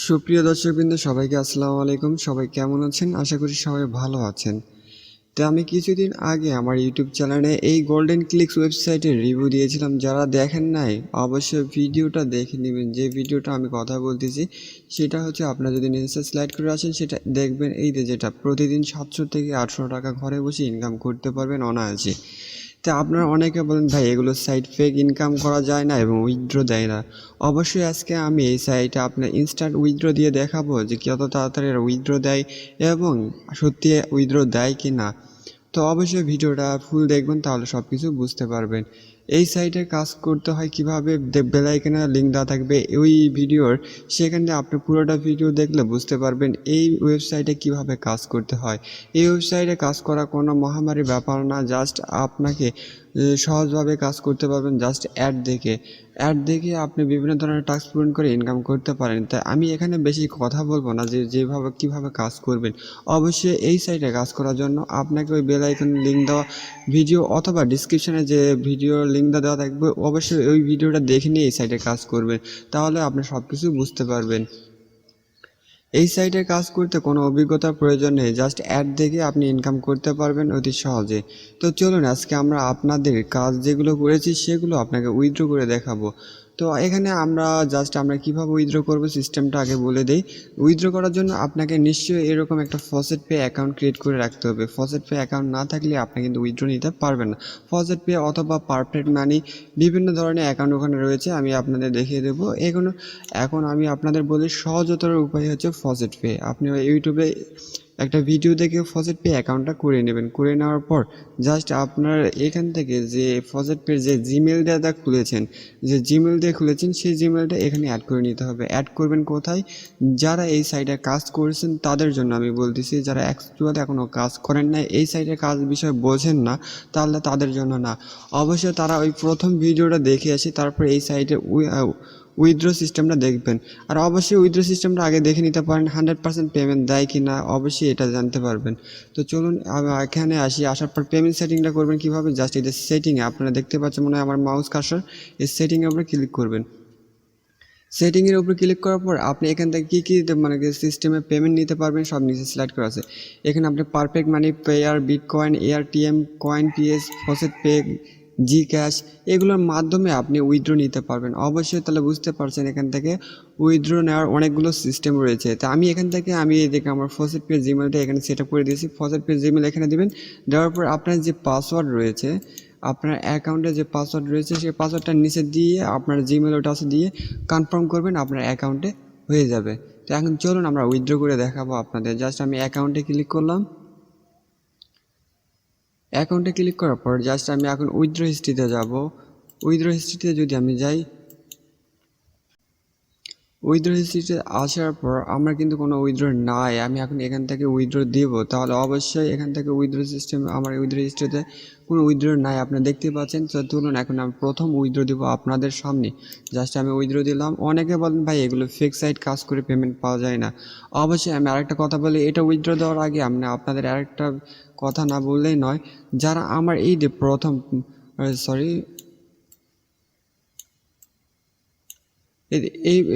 সুপ্রিয় দর্শকবৃন্দ সবাইকে আসসালামু আলাইকুম। সবাই কেমন আছেন? আশা করি সবাই ভালো আছেন। তো আমি কিছুদিন আগে আমার ইউটিউব চ্যানেলে এই GoldenClix ওয়েবসাইটের রিভিউ দিয়েছিলাম। যারা দেখেন নাই অবশ্যই ভিডিওটা দেখে নেবেন। যে ভিডিওটা আমি কথা বলতেছি সেটা হচ্ছে আপনারা যদি নিচে স্লাইড করে আসেন সেটা দেখবেন, এই যে যেটা প্রতিদিন 700 থেকে 800 টাকা ঘরে বসে ইনকাম করতে পারবেন অনায়াসে। তা আপনারা অনেকে বলেন ভাই এগুলো সাইট ফেক, ইনকাম করা যায় না এবং উইথড্র দেয় না। অবশ্যই আজকে আমি এই সাইটে আপনার ইনস্ট্যান্ট উইথড্র দিয়ে দেখাবো যে কত তাড়াতাড়ি উইথড্র দেয় এবং সত্যি উইথড্র দেয় কি না। তো অবশ্যই ভিডিওটা ফুল দেখবেন, তাহলে সব কিছু বুঝতে পারবেন। এই সাইটে কাজ করতে হয় কীভাবে, বেল আইকনে লিঙ্ক দেওয়া থাকবে ওই ভিডিওর, সেখানে আপনি পুরোটা ভিডিও দেখলে বুঝতে পারবেন এই ওয়েবসাইটে কিভাবে কাজ করতে হয়। এই ওয়েবসাইটে কাজ করা কোনো মহামারী ব্যাপার না, জাস্ট আপনাকে সহজভাবে কাজ করতে পারবেন জাস্ট অ্যাড দেখে আপনি বিভিন্ন ধরনের টাস্ক পূরণ করে ইনকাম করতে পারেন। তাই আমি এখানে বেশি কথা বলবো না যে যেভাবে কীভাবে কাজ করবেন। অবশ্যই এই সাইটে কাজ করার জন্য আপনাকে ওই বেল আইকন লিঙ্ক দেওয়া ভিডিও অথবা ডিসক্রিপশানে যে ভিডিও লিঙ্কটা দেওয়া থাকবে অবশ্যই ওই ভিডিওটা দেখে নিয়ে এই সাইটে কাজ করবেন, তাহলে আপনি সব কিছু বুঝতে পারবেন। এই সাইটে কাজ করতে কোনো অভিজ্ঞতার প্রয়োজন নেই, জাস্ট অ্যাড দেখে আপনি ইনকাম করতে পারবেন অতি সহজে। তো চলুন আজকে আমরা আপনাদের কাজ যেগুলো করেছি সেগুলো আপনাকে উইথড্র করে দেখাবো। তো এখানে আমরা কীভাবে উইথড্র করব সিস্টেমটা আগে বলে দেই। উইথড্র করার জন্য আপনাকে নিশ্চয়ই এরকম একটা ফসেট পে অ্যাকাউন্ট ক্রিয়েট করে রাখতে হবে। ফসেট পে অ্যাকাউন্ট না থাকলে আপনি কিন্তু উইথড্র নিতে পারবেন না। ফসেট পে অথবা পারফেক্ট মানি বিভিন্ন ধরনের অ্যাকাউন্ট ওখানে রয়েছে, আমি আপনাদের দেখিয়ে দেবো। এখন আমি আপনাদের বলি সহজতর উপায় হচ্ছে ফসেট পে। আপনি ইউটিউবে একটা ভিডিও দেখে ফসেট পে অ্যাকাউন্টটা করে নেবেন। করে নেওয়ার পর জাস্ট আপনার এখান থেকে যে ফসেট পের যে জিমেল দিয়ে খুলেছেন সেই জিমেলটা এখানে অ্যাড করে নিতে হবে। অ্যাড করবেন কোথায়? যারা এই সাইটে কাজ করেছেন তাদের জন্য আমি বলতেছি। যারা অ্যাকচুয়ালি এখনও কাজ করেন না, এই সাইটে কাজ বিষয়ে বোঝেন না, তাহলে তাদের জন্য না। অবশ্যই তারা ওই প্রথম ভিডিওটা দেখে আসি, তারপর এই সাইটে উইথড্র সিস্টেমটা দেখবেন। আর অবশ্যই উইথড্র সিস্টেমটা আগে দেখে নিতে পারেন 100% পেমেন্ট দেয় কি না, অবশ্যই এটা জানতে পারবেন। তো চলুন এখানে আসার পর পেমেন্ট সেটিংটা করবেন কীভাবে, জাস্ট এই যে সেটিংয়ে আপনারা দেখতে পাচ্ছেন মনে হয় আমার মাউস কার্সর, এই সেটিংয়ের উপরে ক্লিক করবেন। সেটিংয়ের উপর ক্লিক করার পর আপনি এখান থেকে কী সিস্টেমে পেমেন্ট নিতে পারবেন সব নিচে সিলেক্ট করা আছে। এখানে আপনি Perfect Money, Payeer, bitcoin, ARTM, coin PS, faucet pay, G cash এগুলোর মাধ্যমে আপনি উইথড্র নিতে পারবেন। অবশ্যই তাহলে বুঝতে পারছেন এখান থেকে উইথড্র নেওয়ার অনেকগুলো সিস্টেম রয়েছে। তো আমি এদিকে আমার ফসেট পে জিমেলটা এখানে সেট আপ করে দিয়েছি। ফসেট পে জিমেল এখানে দেবেন। দেওয়ার পর আপনার যে পাসওয়ার্ড রয়েছে, আপনার অ্যাকাউন্টে যে পাসওয়ার্ড রয়েছে সেই পাসওয়ার্ডটা নিচে দিয়ে আপনার জিমেল ওটা দিয়ে কনফার্ম করবেন, আপনার অ্যাকাউন্টে হয়ে যাবে। তো এখন চলুন আমরা উইথড্র করে দেখাবো আপনাদের। জাস্ট আমি অ্যাকাউন্টে ক্লিক করলাম। অ্যাকাউন্টে ক্লিক করার পর জাস্ট আমি এখন উইথড্র হিস্ট্রিতে যাব। উইথড্র হিস্ট্রিতে যদি আমি যাই, উইথড্র হিস্ট্রিতে আসার পর আমার কিন্তু কোনো উইথড্র নাই। আমি এখন এখান থেকে উইথড্র দিব, তাহলে অবশ্যই এখান থেকে উইথড্র সিস্টেম আমার উইথড্র হিস্ট্রিতে কোনো উইথড্র নাই, আপনারা দেখতে পাচ্ছেন। তো তুলুন এখন আমি প্রথম উইথড্র দিব আপনাদের সামনে। জাস্ট আমি উইথড্র দিলাম। অনেকে বলেন ভাই এগুলো ফেক সাইট, কাজ করে পেমেন্ট পাওয়া যায় না। অবশ্যই আমি আরেকটা কথা বলি, এটা উইথড্র দেওয়ার আগে আপনাদের আরেকটা কথা না বললেই নয়। যারা আমার এই যে প্রথম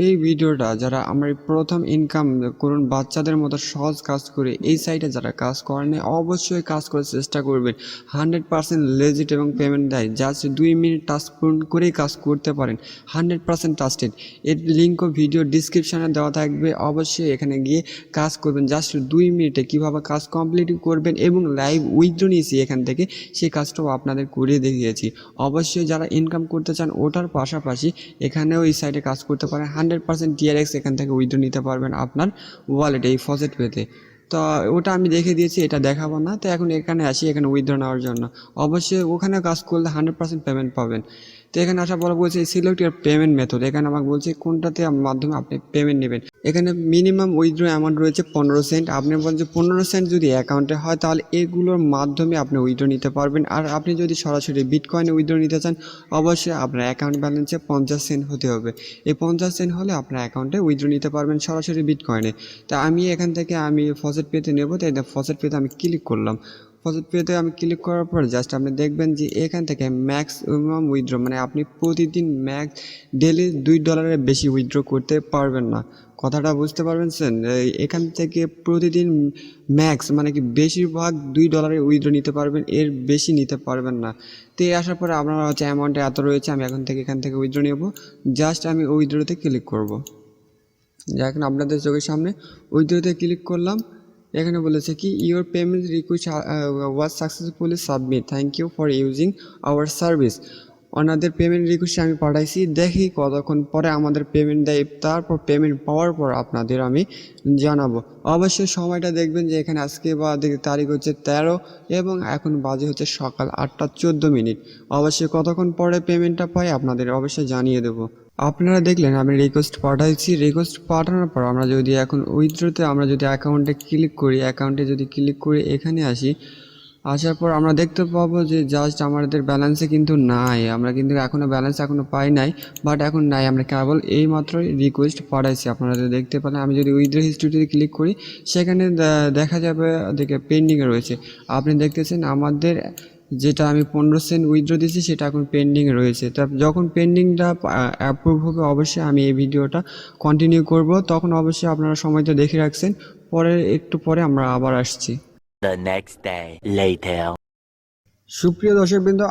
এই ভিডিওটা যারা আমার প্রথম ইনকাম করুন বাচ্চাদের মতো সহজ কাজ করে এই সাইটে যারা কাজ করেন অবশ্যই কাজ করার চেষ্টা করবেন। 100% লেজিট এবং পেমেন্ট দেয়। জাস্ট 2 মিনিট টাস্ক পূরণ করেই কাজ করতে পারেন। 100% ট্রাস্টেড। এর লিঙ্কও ভিডিও ডিসক্রিপশানে দেওয়া থাকবে। অবশ্যই এখানে গিয়ে কাজ করবেন। জাস্ট 2 মিনিটে কীভাবে কাজ কমপ্লিট করবেন এবং লাইভ উইথড্র নিয়েছি এখান থেকে, সেই কাজটাও আপনাদের করে দেখিয়েছি। অবশ্যই যারা ইনকাম করতে চান ওটার পাশাপাশি এখানেও এই সাইটে কাজ করতে পারেন। 100% TRX এখান থেকে উইথড্র নিতে পারবেন আপনার ওয়ালেটে এই ফসেট পেতে। তো ওটা আমি দেখে দিয়েছি, এটা দেখাবো না। তো এখন এখানে আসি এখানে উইথড্র নেওয়ার জন্য। অবশ্যই ওখানে কাজ করলে 100% পেমেন্ট পাবেন। তো এখানে আসার পর বলছে সিলেক্ট ইউর পেমেন্ট মেথড। এখানে আমাকে বলছে কোনটাতে মাধ্যমে আপনি পেমেন্ট নেবেন। এখানে মিনিমাম উইথড্র অ্যামাউন্ট রয়েছে 15 সেন্ট। আপনি বলছেন 15 সেন্ট যদি অ্যাকাউন্টে হয় তাহলে এগুলোর মাধ্যমে আপনি উইথড্র নিতে পারবেন। আর আপনি যদি সরাসরি বিটকয়েনে উইথড্র নিতে চান অবশ্যই আপনার অ্যাকাউন্ট ব্যালেন্সে 50 সেন্ট হতে হবে। এই 50 সেন্ট হলে আপনার অ্যাকাউন্টে উইথড্র নিতে পারবেন সরাসরি বিটকয়েনে। তা আমি এখান থেকে ফসেট পেতে নেব, তাই ফসেট পেতে আমি ক্লিক করলাম। ফসেট পেতে আমি ক্লিক করার পর জাস্ট আপনি দেখবেন যে এখান থেকে ম্যাক্সিমাম উইথড্র মানে আপনি প্রতিদিন ডেলি $2 বেশি উইথড্র করতে পারবেন না। কথাটা বুঝতে পারবেন স্যার। এখান থেকে প্রতিদিন ম্যাক্স মানে কি বেশিরভাগ $2 উইথড্র নিতে পারবেন, এর বেশি নিতে পারবেন না। তো এই আসার পরে আপনার হচ্ছে অ্যামাউন্টে এত রয়েছে, আমি এখান থেকে উইথড্র নেব। জাস্ট আমি উইথড্রতে ক্লিক করব। এখন আপনাদের চোখের সামনে উইথড্রতে ক্লিক করলাম। এখানে বলেছে কি your payment request was successfully submit, thank you for using our service. ওনাদের পেমেন্ট রিকোয়েস্ট আমি পাঠাইছি, দেখি কতক্ষণ পরে আমাদের পেমেন্ট দেয়। তারপর পেমেন্ট পাওয়ার পর আপনাদের আমি জানাবো। অবশ্যই সময়টা দেখবেন যে এখানে আজকে বা তারিখ হচ্ছে 13 এবং এখন বাজে হচ্ছে সকাল 8:14। অবশ্যই কতক্ষণ পরে পেমেন্টটা পাই আপনাদের অবশ্যই জানিয়ে দেবো। আপনারা দেখলেন আমি রিকোয়েস্ট পাঠাইছি। রিকোয়েস্ট পাঠানোর পর আমরা যদি এখন উইথড্রতে আমরা যদি অ্যাকাউন্টে ক্লিক করি, অ্যাকাউন্টে যদি ক্লিক করে এখানে আসার পর আমরা দেখতে পাবো যে জাস্ট আমাদের ব্যালেন্সে কিন্তু নাই, আমরা কিন্তু এখনও ব্যালেন্স পাই নাই, বাট এখন নাই, আমরা কেবল এই মাত্রই রিকোয়েস্ট পাঠাইছি। আপনারা যদি দেখতে পেলেন, আমি যদি উইথড্র হিস্ট্রিতে ক্লিক করি সেখানে দেখা যাবে দেখে পেন্ডিংয়ে রয়েছে। আপনি দেখতেছেন আমাদের যেটা আমি 15 সেন্ট উইথড্র দিয়েছি সেটা এখন পেন্ডিংয়ে রয়েছে। তা যখন পেন্ডিংটা অ্যাপ্রুভ হবে অবশ্যই আমি এই ভিডিওটা কন্টিনিউ করব, তখন অবশ্যই আপনারা সময়টা দেখে রাখছেন। একটু পরে আমরা আবার আসছি। The next day later. সুপ্রিয় দর্শকবৃন্দ,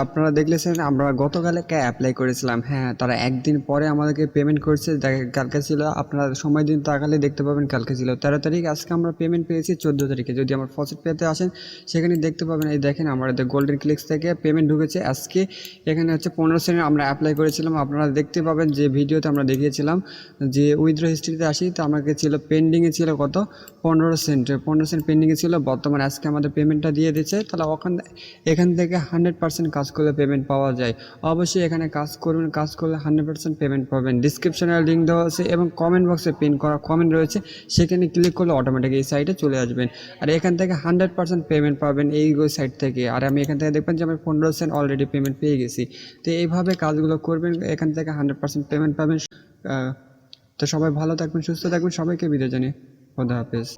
আপনারা দেখলেছেন আমরা গতকালকে অ্যাপ্লাই করেছিলাম। হ্যাঁ, তারা একদিন পরে আমাদেরকে পেমেন্ট করেছে। কালকে ছিল, আপনারা সময় দিন তাকালে দেখতে পাবেন কালকে ছিল 13 তারিখ। আজকে আমরা পেমেন্ট পেয়েছি 14 তারিখে। যদি আমার ফসিট পেতে আসেন সেখানে দেখতে পাবেন, এই দেখেন আমাদের GoldenClix থেকে পেমেন্ট ঢুকেছে আজকে। এখানে হচ্ছে 15 সেন্ট আমরা অ্যাপ্লাই করেছিলাম। আপনারা দেখতে পাবেন যে ভিডিওতে আমরা দেখিয়েছিলাম যে উইথড্র হিস্ট্রিতে আসি, তো আমাকে ছিল পেন্ডিংয়ে ছিল কত 15 সেন্ট পেন্ডিংয়ে ছিল। বর্তমানে আজকে আমাদের পেমেন্টটা দিয়ে দিচ্ছে। তাহলে এখান থেকে 100% কাজ করলে পেমেন্ট পাওয়া যায়। অবশ্যই এখানে কাজ করবেন, কাজ করলে 100% পেমেন্ট পাবেন। ডিসক্রিপশনে লিঙ্ক দেওয়া আছে এবং কমেন্ট বক্সে পিন করা কমেন্ট রয়েছে, সেখানে ক্লিক করলে অটোমেটিক এই সাইটে চলে আসবেন। আর এখান থেকে 100% পেমেন্ট পাবেন এই সাইট থেকে। আর আমি এখান থেকে দেখবেন যে আমি 15 সেন্ট অলরেডি পেমেন্ট পেয়ে গেছি। তো এইভাবে কাজগুলো করবেন, এখান থেকে 100% পেমেন্ট পাবেন। তো সবাই ভালো থাকবেন, সুস্থ থাকবেন, সবাইকে বিদায় জানিয়ে খোদা হাফেজ।